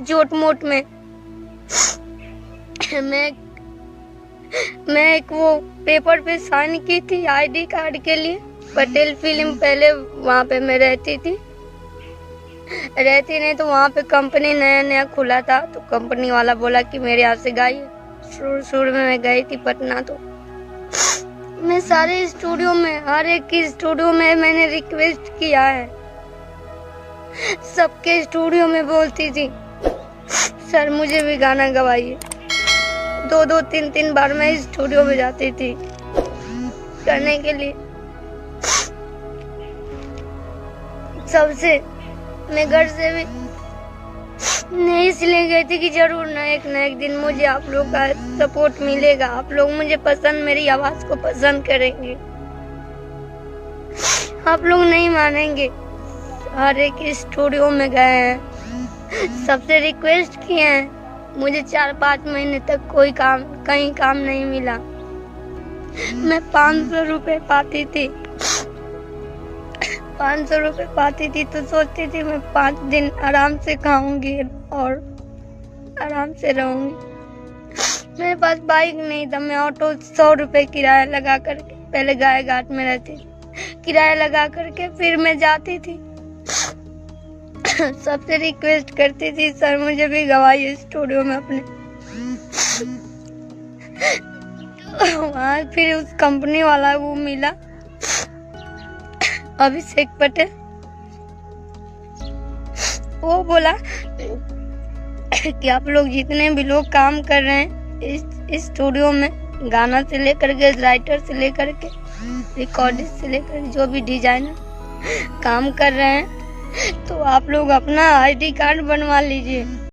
जोट मोट में मैं एक वो पेपर पे साइन की थी आईडी कार्ड के लिए। पटेल फिल्म पहले वहाँ पे मैं रहती नहीं तो वहाँ पे कंपनी नया खुला था, तो कंपनी वाला बोला कि मेरे यहाँ से गाइए। शुरू में मैं गई थी पटना, तो मैं सारे स्टूडियो में, हर एक की स्टूडियो में मैंने रिक्वेस्ट किया है। सबके स्टूडियो में बोलती थी सर मुझे भी गाना गवाइए। 2-3 बार मैं स्टूडियो में जाती थी करने के लिए। सबसे मैं घर से भी नहीं इसलिए गई थी कि जरूर ना एक दिन मुझे आप लोग का सपोर्ट मिलेगा, आप लोग मुझे पसंद, मेरी आवाज को पसंद करेंगे। आप लोग नहीं मानेंगे, हर एक स्टूडियो में गए हैं, सबसे रिक्वेस्ट किए हैं। मुझे 4-5 महीने तक कहीं काम नहीं मिला। मैं 500 रुपए पाती थी। 500 रुपए पाती थी तो सोचती थी मैं 5 दिन आराम से खाऊंगी और आराम से रहूंगी। मेरे पास बाइक नहीं था, मैं ऑटो 100 रुपए किराया लगा करके, पहले गाय घाट में रहती थी, किराया लगा करके फिर मैं जाती थी। सबसे रिक्वेस्ट करती थी सर मुझे भी गवाइए स्टूडियो में अपने। वहाँ फिर उस कंपनी वाला वो मिला, अभिषेक पटेल, वो बोला कि आप लोग जितने भी लोग काम कर रहे हैं इस स्टूडियो में, गाना से लेकर के, राइटर से लेकर के, रिकॉर्डिस्ट से लेकर जो भी डिजाइनर काम कर रहे हैं, तो आप लोग अपना आईडी कार्ड बनवा लीजिए।